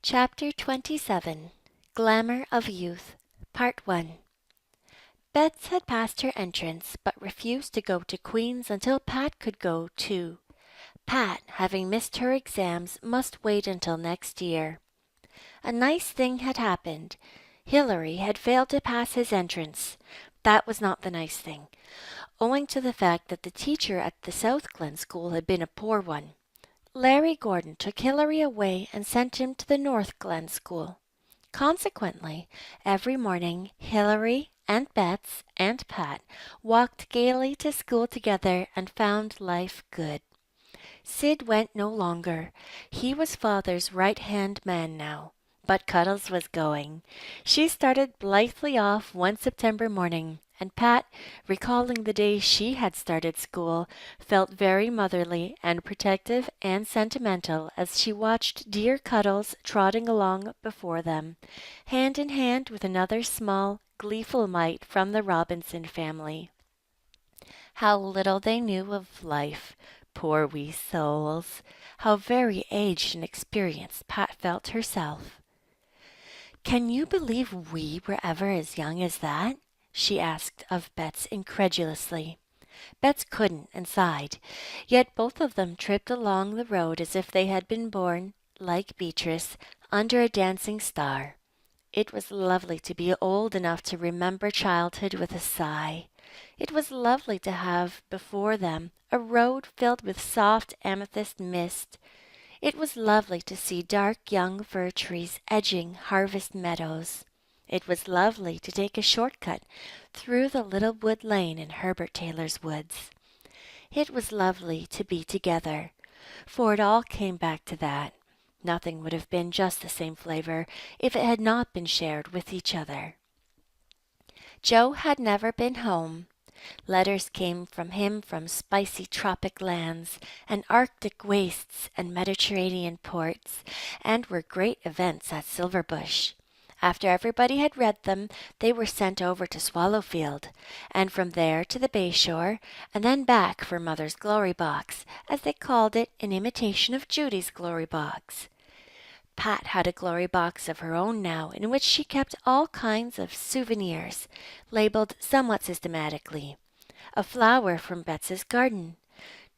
Chapter 27 Glamour of Youth Part 1 Bets had passed her entrance, but refused to go to Queen's until Pat could go too. Pat, having missed her exams, must wait until next year. A nice thing had happened. Hilary had failed to pass his entrance. That was not the nice thing, owing to the fact that the teacher at the South Glen school had been a poor one. Larry Gordon took Hilary away and sent him to the North Glen school. Consequently, every morning Hilary and Bets and Pat walked gaily to school together and found life good. Sid went no longer. He was father's right-hand man now. But Cuddles was going. She started blithely off one September morning, and Pat, recalling the day she had started school, felt very motherly and protective and sentimental as she watched dear Cuddles trotting along before them, hand in hand with another small, gleeful mite from the Robinson family. How little they knew of life, poor wee souls! How very aged and experienced Pat felt herself. "Can you believe we were ever as young as that?" she asked of Bets incredulously. Bets couldn't and sighed, yet both of them tripped along the road as if they had been born, like Beatrice, under a dancing star. It was lovely to be old enough to remember childhood with a sigh. It was lovely to have before them a road filled with soft amethyst mist. It was lovely to see dark young fir trees edging harvest meadows. It was lovely to take a short cut through the little wood lane in Herbert Taylor's woods. It was lovely to be together, for it all came back to that. Nothing would have been just the same flavor if it had not been shared with each other. Joe had never been home. Letters came from him from spicy tropic lands, and Arctic wastes, and Mediterranean ports, and were great events at Silverbush. After everybody had read them, they were sent over to Swallowfield, and from there to the Bayshore, and then back for Mother's Glory Box, as they called it in imitation of Judy's Glory Box. Pat had a glory box of her own now, in which she kept all kinds of souvenirs, labeled somewhat systematically. A flower from Bets's garden.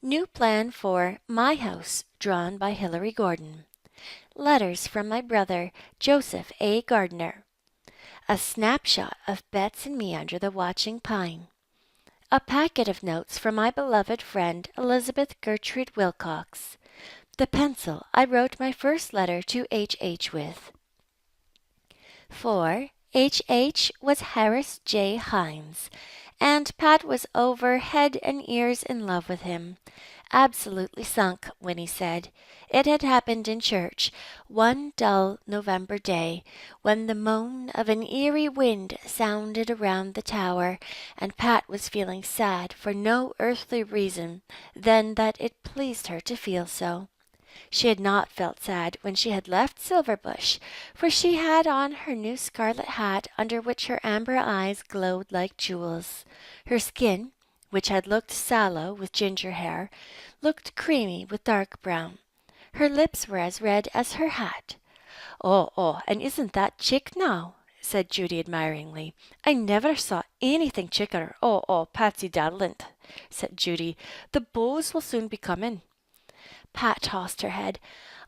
New plan for My House, drawn by Hilary Gordon. Letters from my brother, Joseph A. Gardner. A snapshot of Bets and me under the watching pine. A packet of notes from my beloved friend, Elizabeth Gertrude Wilcox. The pencil I wrote my first letter to H.H. with. For H.H. was Harris J. Hines, and Pat was over head and ears in love with him. Absolutely sunk, Winnie said. It had happened in church, one dull November day, when the moan of an eerie wind sounded around the tower, and Pat was feeling sad for no earthly reason than that it pleased her to feel so. She had not felt sad when she had left Silverbush, for she had on her new scarlet hat under which her amber eyes glowed like jewels. Her skin, which had looked sallow with ginger hair, looked creamy with dark brown. Her lips were as red as her hat. Oh, and isn't that chic now?" said Judy admiringly. "I never saw anything chicker. Patsy Dadlant," said Judy. "The beaux will soon be coming." Pat tossed her head.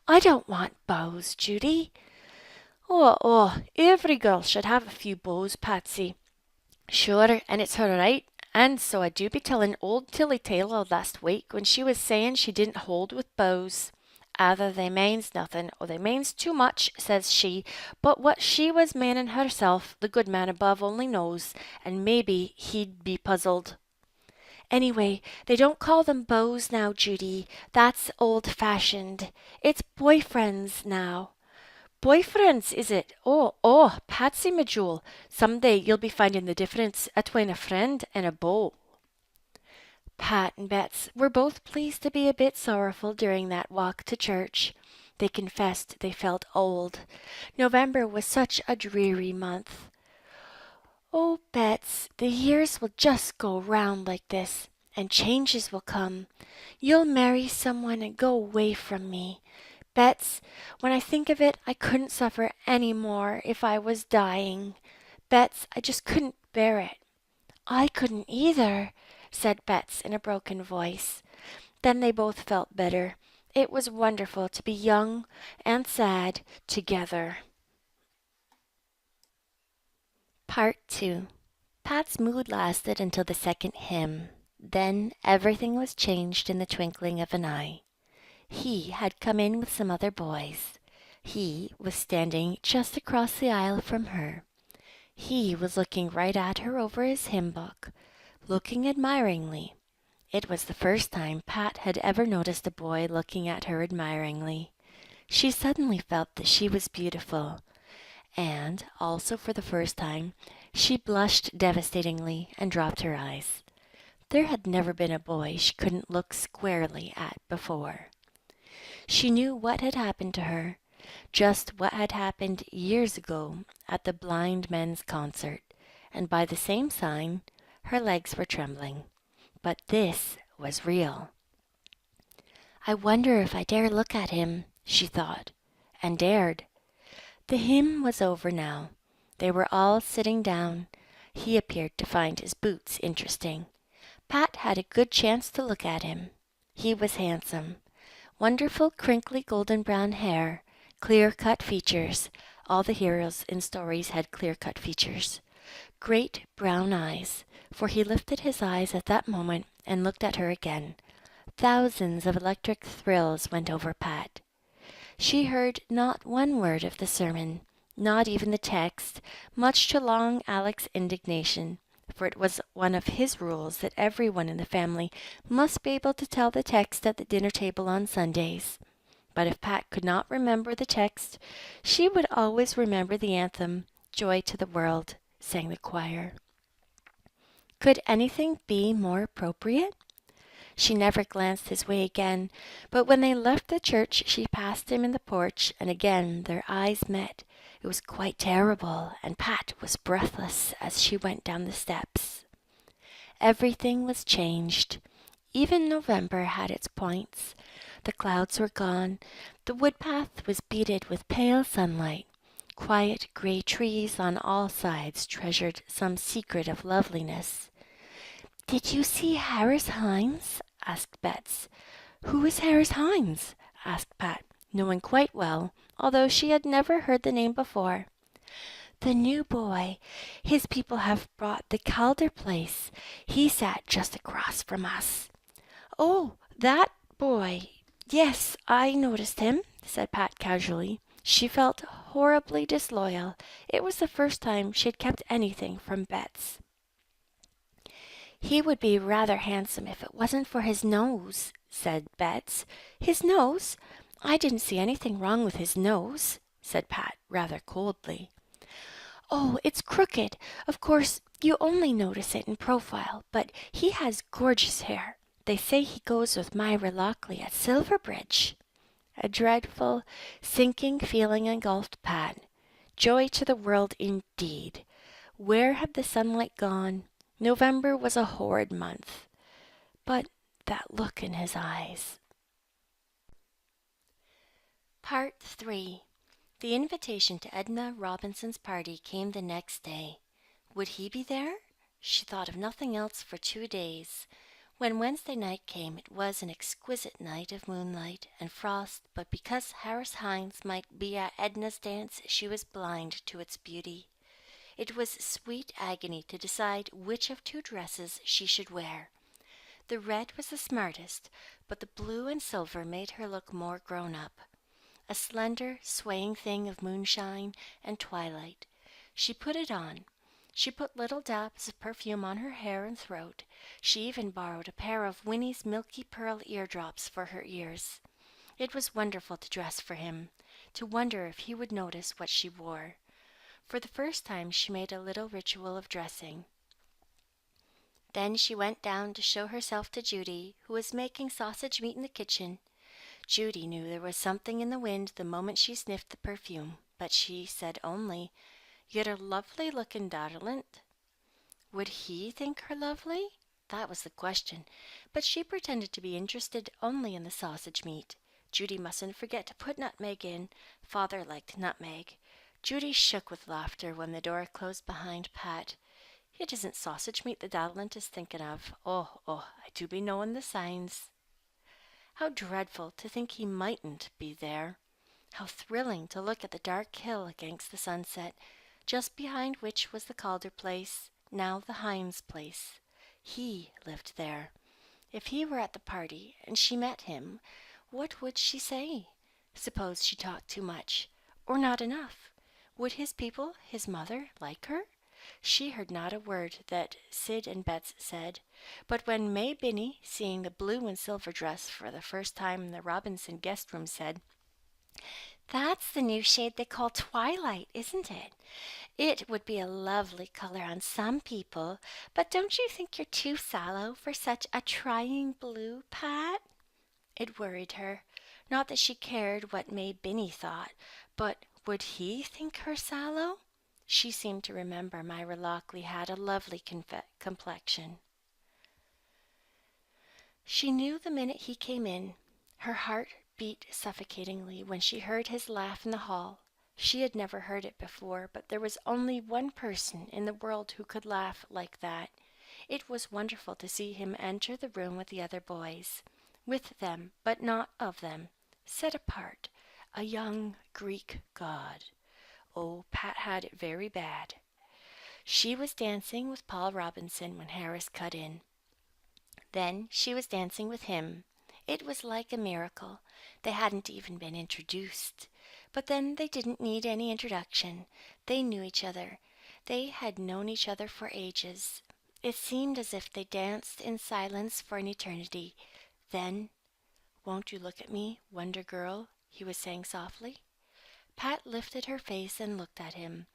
"I don't want beaux, Judy." Every girl should have a few beaux, Patsy. Sure, and it's her right. And so I do be telling old Tilly Taylor last week when she was saying she didn't hold with beaux. Either they manes nothing, or they manes too much, says she, but what she was maning herself, the good man above only knows, and maybe he'd be puzzled. "Anyway, they don't call them beaux now, Judy. That's old-fashioned. It's boyfriends now." "Boyfriends, is it? Patsy, my jewel, some day you'll be finding the difference atween a friend and a beau." Pat and Bets were both pleased to be a bit sorrowful during that walk to church. They confessed they felt old. November was such a dreary month. "Oh, Bets, the years will just go round like this, and changes will come. You'll marry someone and go away from me. Bets, when I think of it, I couldn't suffer any more if I was dying. Bets, I just couldn't bear it. I couldn't either, said Bets in a broken voice. Then they both felt better. It was wonderful to be young and sad together. Part 2. Pat's mood lasted until the second hymn. Then everything was changed in the twinkling of an eye. He had come in with some other boys. He was standing just across the aisle from her. He was looking right at her over his hymn book, looking admiringly. It was the first time Pat had ever noticed a boy looking at her admiringly. She suddenly felt that she was beautiful, and, also for the first time, she blushed devastatingly and dropped her eyes. There had never been a boy she couldn't look squarely at before. She knew what had happened to her, just what had happened years ago at the blind men's concert, and by the same sign, her legs were trembling. But this was real. I wonder if I dare look at him, she thought, and dared. The hymn was over now. They were all sitting down. He appeared to find his boots interesting. Pat had a good chance to look at him. He was handsome. Wonderful crinkly golden brown hair, clear-cut features. All the heroes in stories had clear-cut features. Great brown eyes, for he lifted his eyes at that moment and looked at her again. Thousands of electric thrills went over Pat. She heard not one word of the sermon, not even the text, much to Long Alec's indignation, for it was one of his rules that everyone in the family must be able to tell the text at the dinner table on Sundays. But if Pat could not remember the text, she would always remember the anthem, "Joy to the World," sang the choir. Could anything be more appropriate? She never glanced his way again, but when they left the church she passed him in the porch, and again their eyes met. It was quite terrible, and Pat was breathless as she went down the steps. Everything was changed. Even November had its points. The clouds were gone. The woodpath was beaded with pale sunlight. Quiet gray trees on all sides treasured some secret of loveliness. "Did you see Harris Hines?" asked Bets. "Who is Harris Hines?" asked Pat, knowing quite well, although she had never heard the name before. "The new boy. His people have bought the Calder place. He sat just across from us." "Oh, that boy. Yes, I noticed him," said Pat casually. She felt horribly disloyal. It was the first time she had kept anything from Bets. "He would be rather handsome if it wasn't for his nose," said Bets. "His nose? I didn't see anything wrong with his nose," said Pat rather coldly. "Oh, it's crooked. Of course, you only notice it in profile, but he has gorgeous hair. They say he goes with Myra Lockley at Silverbridge." A dreadful, sinking feeling engulfed Pat. Joy to the world indeed. Where had the sunlight gone? November was a horrid month. But that look in his eyes. Part 3. The invitation to Edna Robinson's party came the next day. Would he be there? She thought of nothing else for 2 days. When Wednesday night came, it was an exquisite night of moonlight and frost, but because Harris Hines might be at Edna's dance, she was blind to its beauty. It was sweet agony to decide which of 2 dresses she should wear. The red was the smartest, but the blue and silver made her look more grown up. A slender, swaying thing of moonshine and twilight. She put it on. She put little dabs of perfume on her hair and throat. She even borrowed a pair of Winnie's milky pearl eardrops for her ears. It was wonderful to dress for him, to wonder if he would notice what she wore. For the first time she made a little ritual of dressing. Then she went down to show herself to Judy, who was making sausage meat in the kitchen. Judy knew there was something in the wind the moment she sniffed the perfume, but she said only, "You're a lovely looking darlint." Would he think her lovely? That was the question, but she pretended to be interested only in the sausage meat. Judy mustn't forget to put nutmeg in. Father liked nutmeg. Judy shook with laughter when the door closed behind Pat. It isn't sausage meat the Daddlant is thinking of. I do be knowing the signs. How dreadful to think he mightn't be there. How thrilling to look at the dark hill against the sunset, just behind which was the Calder place, now the Hines place. He lived there. If he were at the party and she met him, what would she say? Suppose she talked too much, or not enough? Would his people, his mother, like her? She heard not a word that Sid and Betts said, but when May Binney, seeing the blue and silver dress for the first time in the Robinson guest room, said, "That's the new shade they call twilight, isn't it? It would be a lovely color on some people, but don't you think you're too sallow for such a trying blue, Pat?" It worried her. Not that she cared what May Binney thought, but would he think her sallow? She seemed to remember Myra Lockley had a lovely complexion. She knew the minute he came in. Her heart beat suffocatingly when she heard his laugh in the hall. She had never heard it before, but there was only one person in the world who could laugh like that. It was wonderful to see him enter the room with the other boys. With them, but not of them. Set apart. A young Greek god. Oh, Pat had it very bad. She was dancing with Paul Robinson when Harris cut in. Then she was dancing with him. It was like a miracle. They hadn't even been introduced. But then they didn't need any introduction. They knew each other. They had known each other for ages. It seemed as if they danced in silence for an eternity. Then, "Won't you look at me, Wonder Girl?" he was saying softly. Pat lifted her face and looked at him.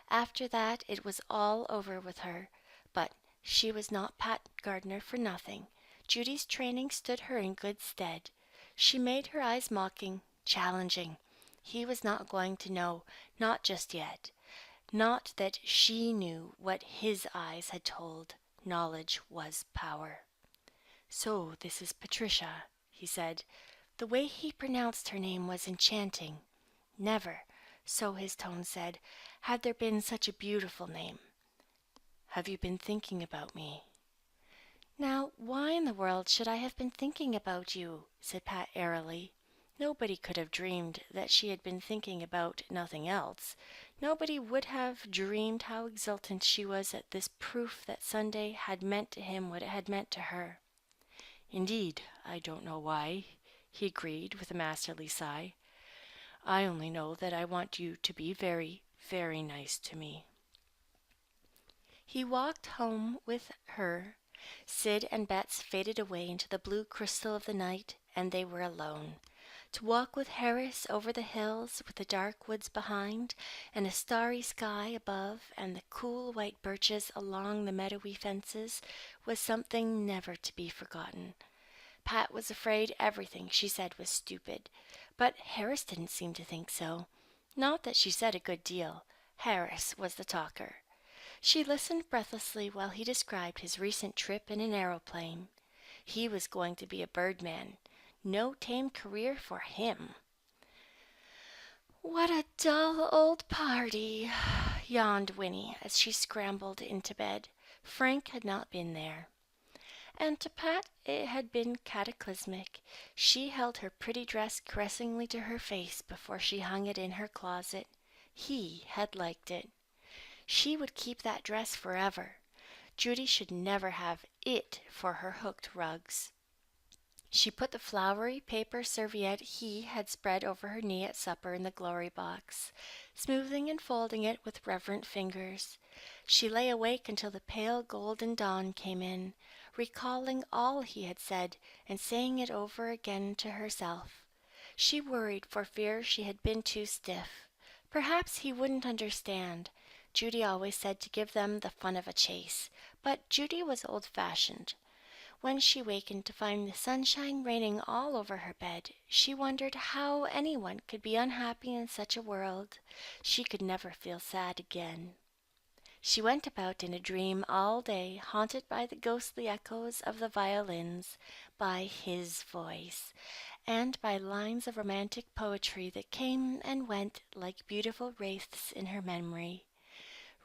After that it was all over with her. But she was not Pat Gardner for nothing. Judy's training stood her in good stead. She made her eyes mocking, challenging. He was not going to know, not just yet. Not that she knew what his eyes had told. Knowledge was power. "So this is Patricia," he said. The way he pronounced her name was enchanting. Never, so his tone said, had there been such a beautiful name. "Have you been thinking about me?" "Now, why in the world should I have been thinking about you?" said Pat airily. Nobody could have dreamed that she had been thinking about nothing else. Nobody would have dreamed how exultant she was at this proof that Sunday had meant to him what it had meant to her. "Indeed, I don't know why," he agreed with a masterly sigh. "I only know that I want you to be very, very nice to me." He walked home with her. Sid and Betts faded away into the blue crystal of the night, and they were alone. To walk with Harris over the hills with the dark woods behind, and a starry sky above, and the cool white birches along the meadowy fences, was something never to be forgotten. Pat was afraid everything she said was stupid, but Harris didn't seem to think so. Not that she said a good deal. Harris was the talker. She listened breathlessly while he described his recent trip in an aeroplane. He was going to be a birdman. No tame career for him. "What a dull old party," yawned Winnie as she scrambled into bed. Frank had not been there. And to Pat it had been cataclysmic. She held her pretty dress caressingly to her face before she hung it in her closet. He had liked it. She would keep that dress forever. Judy should never have it for her hooked rugs. She put the flowery paper serviette he had spread over her knee at supper in the glory box, smoothing and folding it with reverent fingers. She lay awake until the pale golden dawn came in, recalling all he had said and saying it over again to herself. She worried for fear she had been too stiff. Perhaps he wouldn't understand. Judy always said to give them the fun of a chase, but Judy was old-fashioned. When she wakened to find the sunshine raining all over her bed, she wondered how anyone could be unhappy in such a world. She could never feel sad again. She went about in a dream all day, haunted by the ghostly echoes of the violins, by his voice, and by lines of romantic poetry that came and went like beautiful wraiths in her memory.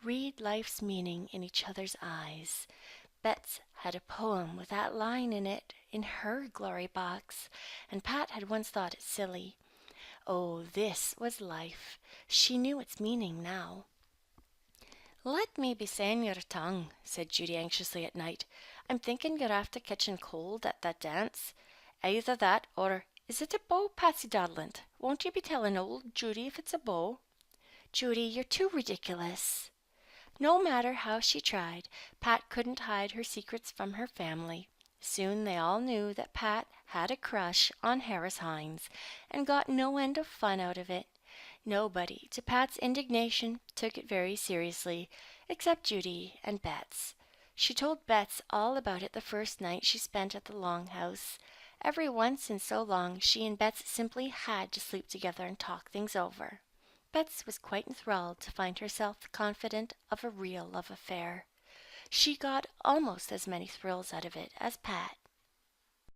Read life's meaning in each other's eyes. Betts had a poem with that line in it in her glory box, and Pat had once thought it silly. Oh, this was life. She knew its meaning now. "Let me be saying your tongue," said Judy anxiously at night. "I'm thinking you're after catching cold at that dance. Either that or is it a beau, Patsy Dodland? Won't you be telling old Judy if it's a beau?" "Judy, you're too ridiculous." No matter how she tried, Pat couldn't hide her secrets from her family. Soon they all knew that Pat had a crush on Harris Hines, and got no end of fun out of it. Nobody, to Pat's indignation, took it very seriously, except Judy and Betts. She told Betts all about it the first night she spent at the Long House. Every once in so long she and Betts simply had to sleep together and talk things over. Betts was quite enthralled to find herself the confidant of a real love affair. She got almost as many thrills out of it as Pat.